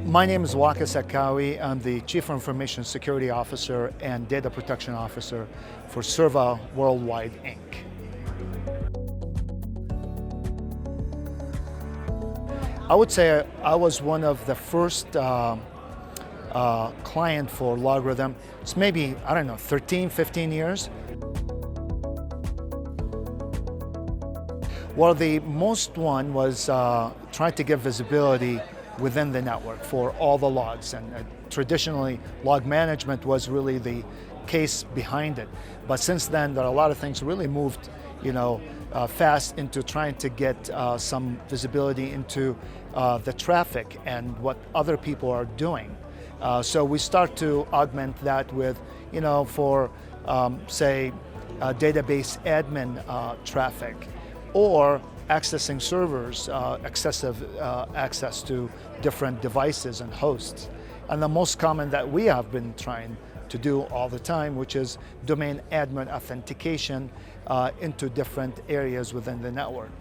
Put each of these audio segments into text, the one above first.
My name is Waqas Akkawi. I'm the Chief Information Security Officer and Data Protection Officer for SIRVA Worldwide Inc. I would say I was one of the first client for LogRhythm. It's maybe, 13, 15 years. Well, the most one was trying to give visibility within the network for all the logs, and traditionally log management was really the case behind it. But since then, there are a lot of things really moved, fast into trying to get some visibility into the traffic and what other people are doing. So we start to augment that with, say, database admin traffic, or accessing servers, excessive access to different devices and hosts. And the most common that we have been trying to do all the time, which is domain admin authentication into different areas within the network,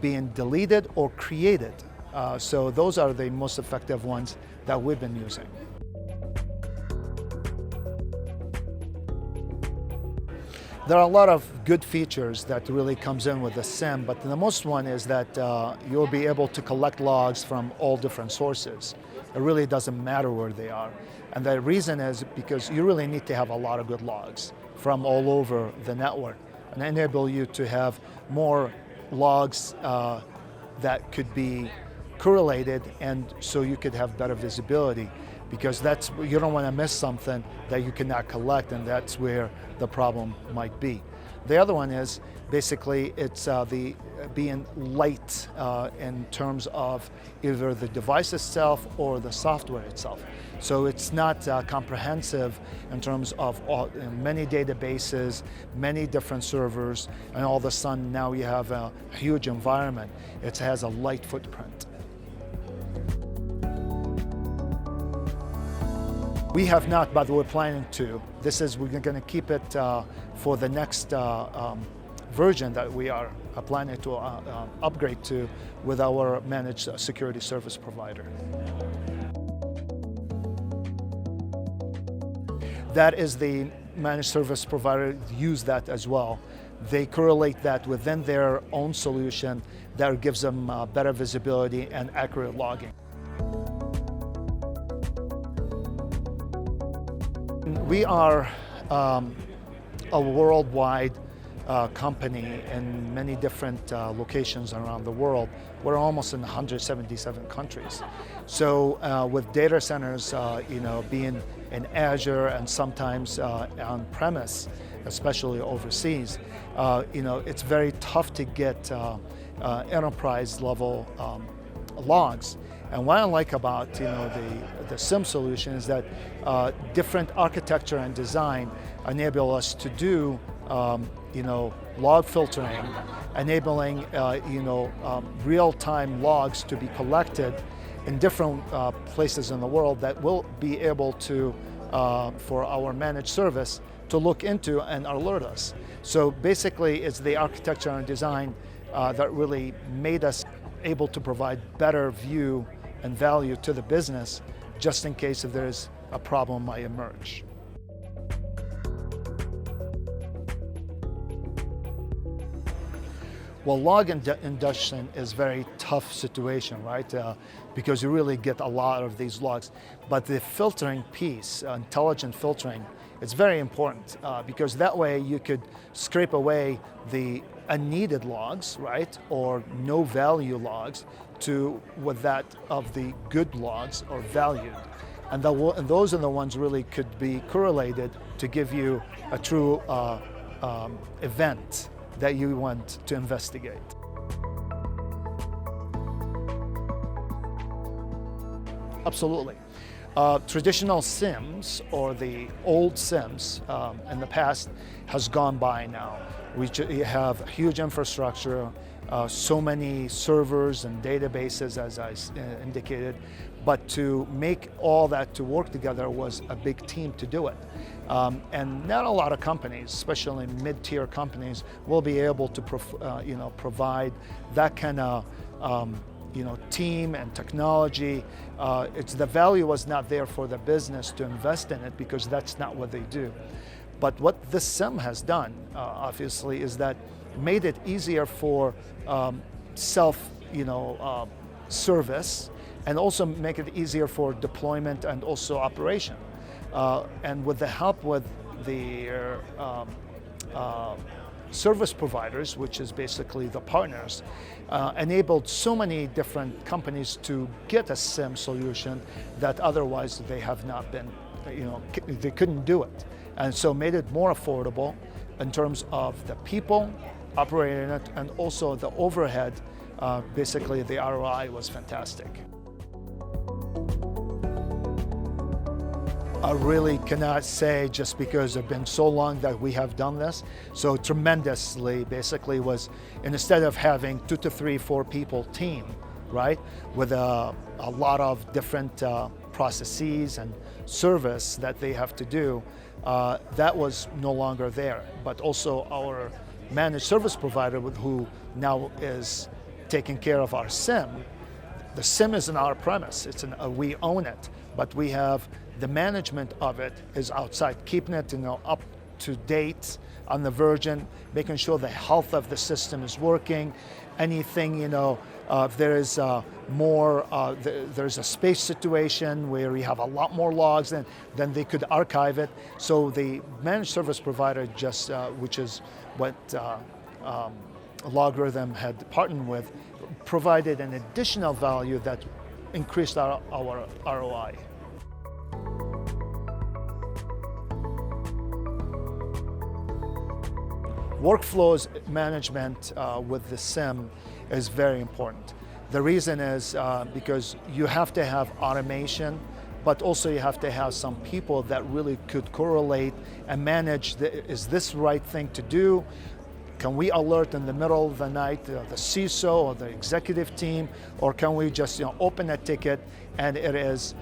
being deleted or created. So those are the most effective ones that we've been using. There are a lot of good features that really comes in with the SIEM, but the most one is that you'll be able to collect logs from all different sources. It really doesn't matter where they are. And the reason is because you really need to have a lot of good logs from all over the network and enable you to have more logs that could be correlated, and so you could have better visibility, because you don't want to miss something that you cannot collect, and that's where the problem might be. The other one is basically it's the being light in terms of either the device itself or the software itself. So it's not comprehensive in terms of many databases, many different servers, and all of a sudden now you have a huge environment. It has a light footprint. We have not, but we're planning to. We're going to keep it for the next version that we are planning to upgrade to with our managed security service provider. That is the managed service provider use that as well. They correlate that within their own solution that gives them better visibility and accurate logging. We are a worldwide company in many different locations around the world. We're almost in 177 countries. So with data centers, being in Azure and sometimes on premise, especially overseas, it's very tough to get enterprise level logs. And what I like about the SIEM solution is that different architecture and design enable us to do log filtering, enabling real-time logs to be collected in different places in the world that will be able to for our managed service to look into and alert us. So basically, it's the architecture and design that really made us able to provide better view and value to the business, just in case if there's a problem might emerge. Well, log induction is a very tough situation, right? Because you really get a lot of these logs. But the filtering piece, intelligent filtering, it's very important because that way you could scrape away the unneeded logs, right? Or no value logs with that of the good logs or valued. And those are the ones really could be correlated to give you a true event that you want to investigate. Absolutely. Traditional SIEMs, or the old SIEMs in the past, has gone by now. We have huge infrastructure, so many servers and databases, as I indicated, but to make all that to work together was a big team to do it. And not a lot of companies, especially mid-tier companies, will be able to provide that kind of team and technology. The value was not there for the business to invest in it because that's not what they do. But what this SIEM has done, obviously, is that made it easier for service, and also make it easier for deployment and also operation. And with the help with the service providers, which is basically the partners, enabled so many different companies to get a SIEM solution that otherwise they have not been, they couldn't do it. And so made it more affordable in terms of the people operating it and also the overhead. Basically the ROI was fantastic. I really cannot say just because it's been so long that we have done this. So tremendously basically was, instead of having 2 to 3, 4 people team, right, with a lot of different processes and service that they have to do, that was no longer there. But also our managed service provider who now is taking care of our SIEM, the SIEM is in our premise, we own it, but we have the management of it is outside, keeping it up to date on the version, making sure the health of the system is working. Anything, if there is there's a space situation where we have a lot more logs, then they could archive it. So the managed service provider just, which is what LogRhythm had partnered with, provided an additional value that increased our ROI. Workflows management with the SIEM is very important. The reason is because you have to have automation, but also you have to have some people that really could correlate and manage, is this the right thing to do? Can we alert in the middle of the night the CISO or the executive team, or can we just open a ticket and it is,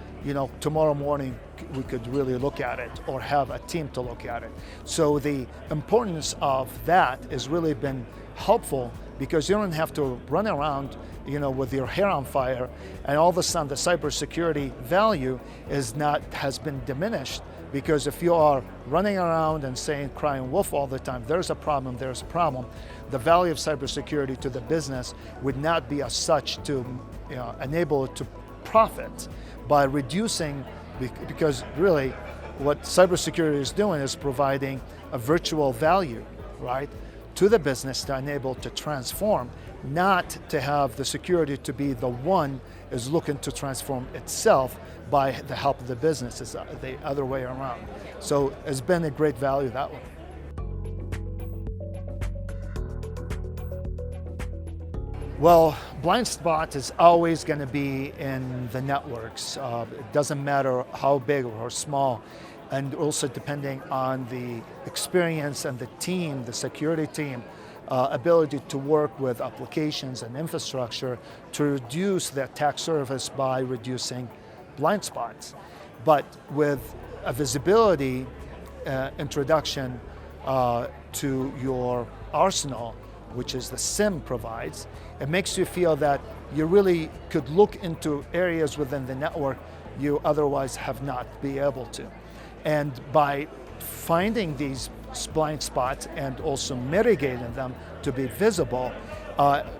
tomorrow morning we could really look at it or have a team to look at it. So the importance of that has really been helpful because you don't have to run around with your hair on fire and all of a sudden the cybersecurity value has been diminished. Because if you are running around and crying wolf all the time, there's a problem, the value of cybersecurity to the business would not be as such to enable it to profit by reducing, because really what cybersecurity is doing is providing a virtual value, right, to the business to enable to transform, not to have the security to be the one is looking to transform itself by the help of the business. It's the other way around. So it's been a great value that way. Well, blind spot is always going to be in the networks. It doesn't matter how big or small, and also depending on the experience and the team, the security team, ability to work with applications and infrastructure to reduce the attack surface by reducing blind spots. But with a visibility introduction to your arsenal, which is the SIEM provides, it makes you feel that you really could look into areas within the network you otherwise have not been able to. And by finding these blind spots and also mitigating them to be visible,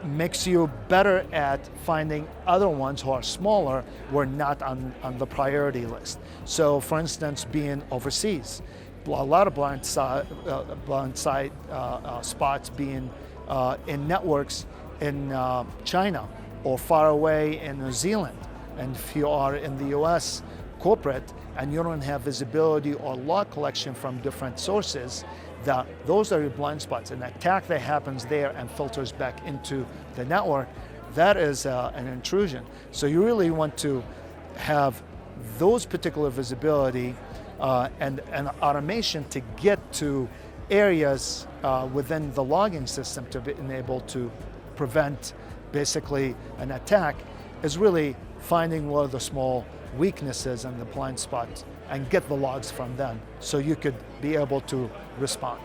makes you better at finding other ones who are smaller, who are not on the priority list. So for instance, being overseas, a lot of blind side spots being in networks in China or far away in New Zealand. And if you are in the US corporate and you don't have visibility or log collection from different sources, those are your blind spots. An attack that happens there and filters back into the network, that is an intrusion. So you really want to have those particular visibility and automation to get to areas within the logging system to be able to prevent basically an attack, is really finding what are the small weaknesses and the blind spots and get the logs from them so you could be able to respond.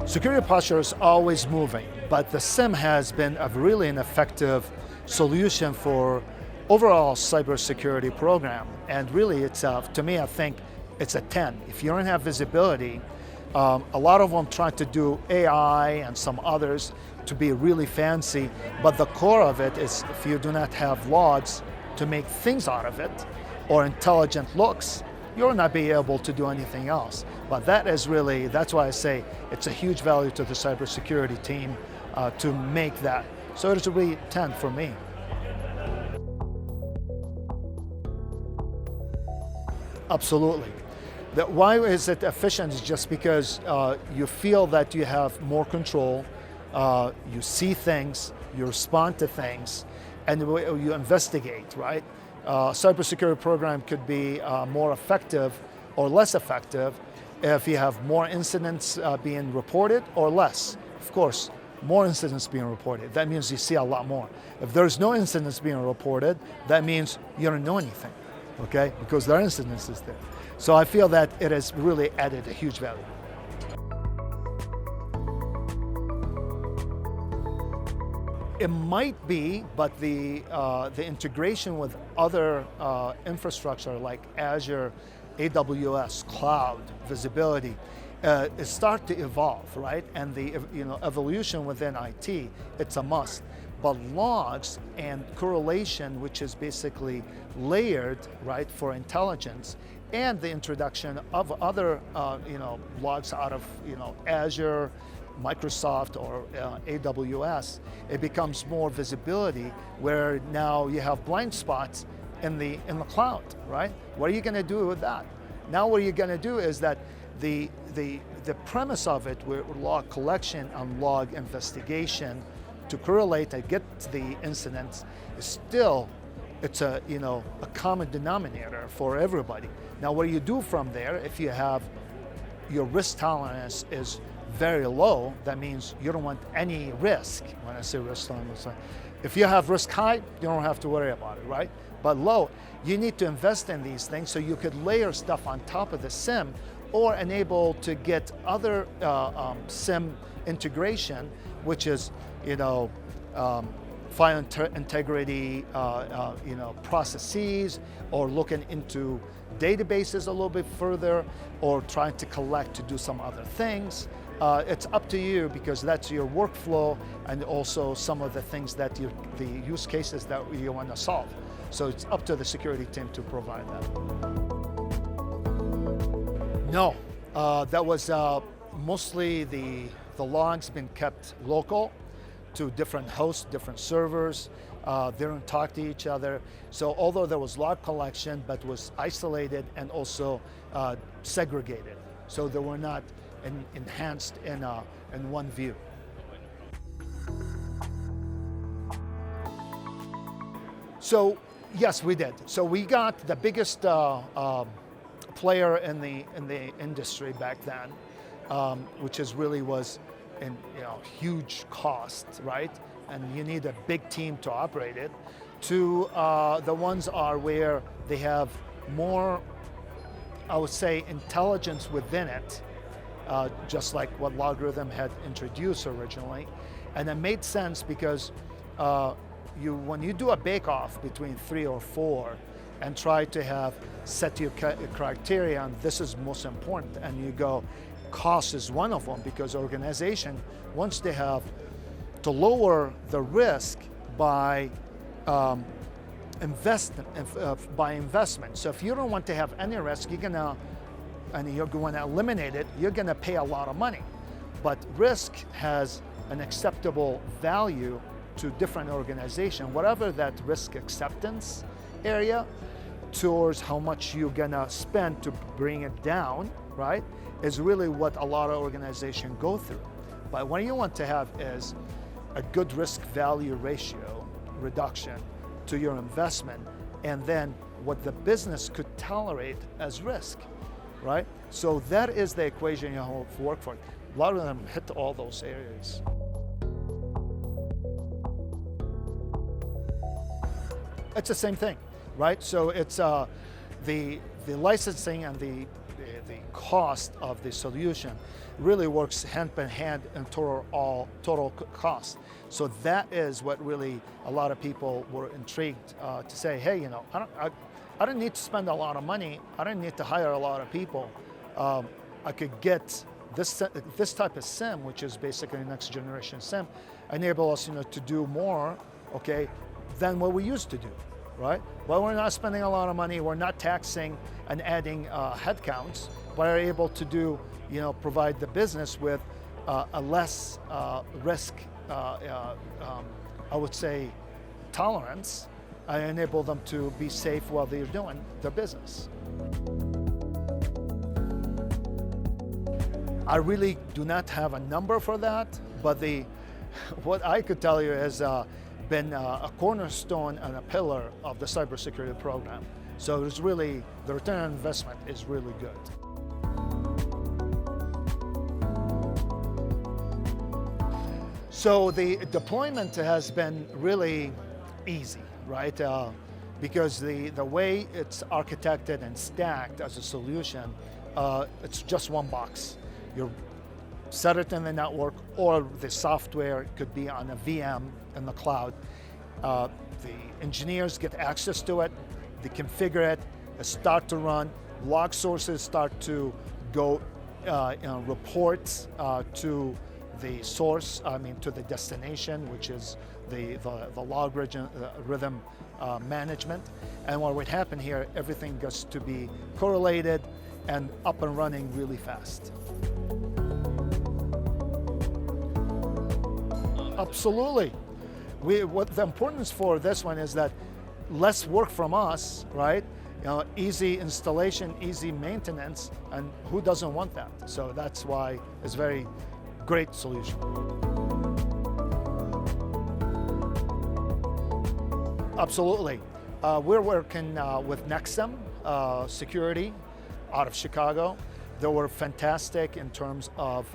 Security posture is always moving. but the SIEM has been a really an effective solution for overall cybersecurity program. And really, it's to me, I think it's a 10. If you don't have visibility, a lot of them try to do AI and some others to be really fancy, but the core of it is if you do not have logs to make things out of it, or intelligent looks, you'll not be able to do anything else. But that is really, that's why I say it's a huge value to the cybersecurity team to make that. So it's really 10 for me. Absolutely. Why is it efficient is just because you feel that you have more control, you see things, you respond to things, and you investigate, right? Cybersecurity program could be more effective or less effective if you have more incidents being reported or less. Of course, more incidents being reported, that means you see a lot more. If there's no incidents being reported, that means you don't know anything, okay? Because there are incidences there. So I feel that it has really added a huge value. It might be, but the integration with other infrastructure like Azure, AWS, cloud, visibility, is start to evolve, right? And the evolution within IT, it's a must. But logs and correlation, which is basically layered, right, for intelligence, and the introduction of other logs out of Azure, Microsoft, or AWS, it becomes more visibility where now you have blind spots in the cloud, right? What are you going to do with that? Now what you're going to do is that the premise of it, with log collection and log investigation to correlate and get the incidents, is still, it's a common denominator for everybody. Now what do you do from there? If you have your risk tolerance is very low, that means you don't want any risk. When I say risk tolerance, if you have risk high, you don't have to worry about it, right? But low, you need to invest in these things so you could layer stuff on top of the SIEM or enable to get other SIEM integration, which is file integrity processes, or looking into databases a little bit further, or trying to collect to do some other things. It's up to you, because that's your workflow and also some of the things that the use cases that you want to solve. So it's up to the security team to provide that. No, that was mostly the logs been kept local to different hosts, different servers. They don't talk to each other. So although there was log collection, but was isolated and also segregated. So they were not enhanced in one view. So yes, we did. So we got the biggest player in the industry back then, which is really was in huge cost, right? And you need a big team to operate it. To the ones are where they have more, I would say, intelligence within it, just like what LogRhythm had introduced originally. And it made sense because when you do a bake-off between 3 or 4 and try to have set your criteria, and this is most important, and you go, cost is one of them, because organization wants to have to lower the risk by investment. So if you don't want to have any risk, you're going to eliminate it, you're going to pay a lot of money. But risk has an acceptable value to different organizations, whatever that risk acceptance area towards how much you're going to spend to bring it down, right, is really what a lot of organizations go through. But what you want to have is a good risk-value ratio reduction to your investment, and then what the business could tolerate as risk, right? So that is the equation you have to work for. A lot of them hit all those areas. It's the same thing, right? So it's the licensing and the the cost of the solution really works hand in hand in total cost. So that is what really a lot of people were intrigued to say, hey, you know, I don't need to spend a lot of money. I don't need to hire a lot of people. I could get this type of SIEM, which is basically next generation SIEM, enable us, you know, to do more, okay, than what we used to do, right? Well, we're not spending a lot of money. We're not taxing and adding headcounts, but are able to do, you know, provide the business with a less risk, I would say, tolerance, and enable them to be safe while they're doing their business. I really do not have a number for that, but what I could tell you has been a cornerstone and a pillar of the cybersecurity program. So it's really, the return on investment is really good. So the deployment has been really easy, right? Because the way it's architected and stacked as a solution, it's just one box. You set it in the network, or the software could be on a VM in the cloud. The engineers get access to it, they configure it, start to run, log sources start to go, reports to the source, to the destination, which is the LogRhythm management. And what would happen here, everything gets to be correlated and up and running really fast. Absolutely. What the importance for this one is that less work from us, right? You know, easy installation, easy maintenance, and who doesn't want that? So that's why it's a very great solution. Absolutely. We're working with Nexum Security out of Chicago. They were fantastic in terms of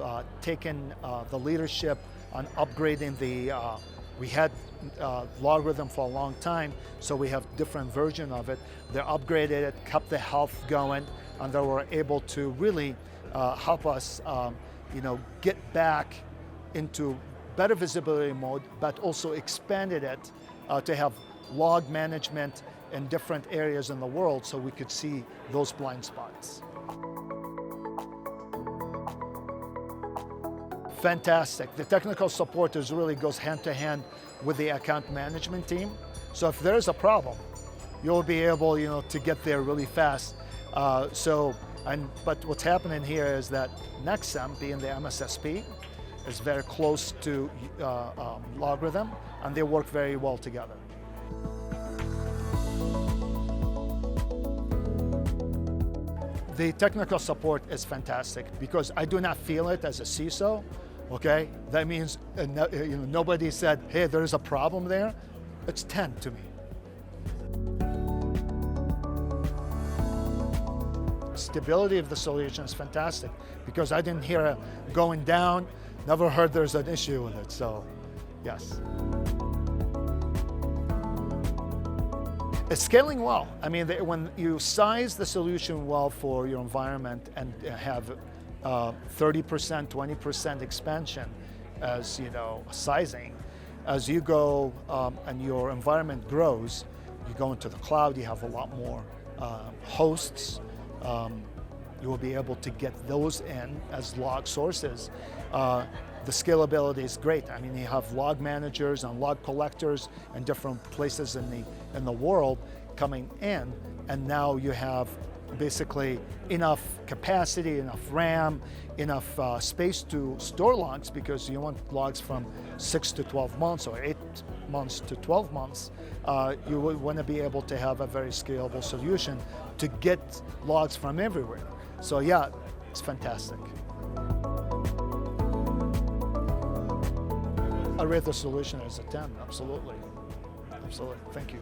taking the leadership on upgrading we had LogRhythm for a long time, so we have different version of it. They upgraded it, kept the health going, and they were able to really help us get back into better visibility mode, but also expanded it to have log management in different areas in the world so we could see those blind spots. Fantastic. The technical support really goes hand to hand with the account management team. So if there's a problem, you'll be able, to get there really fast. But what's happening here is that Nexum, being the MSSP, is very close to LogRhythm, and they work very well together. The technical support is fantastic because I do not feel it as a CISO. Okay, that means nobody said, hey, there's a problem there. It's 10 to me. Stability of the solution is fantastic because I didn't hear it going down, never heard there's an issue with it, so yes. It's scaling well. I mean, when you size the solution well for your environment and have 30%, 20% expansion as sizing, as you go and your environment grows, you go into the cloud, you have a lot more hosts. You will be able to get those in as log sources. The scalability is great. I mean, you have log managers and log collectors in different places in the world coming in, and now you have basically enough capacity, enough RAM, enough space to store logs, because you want logs from 6 to 12 months or 8 months to 12 months. You would want to be able to have a very scalable solution to get logs from everywhere. So yeah, it's fantastic. I rate the solution as a 10, absolutely. Absolutely, thank you.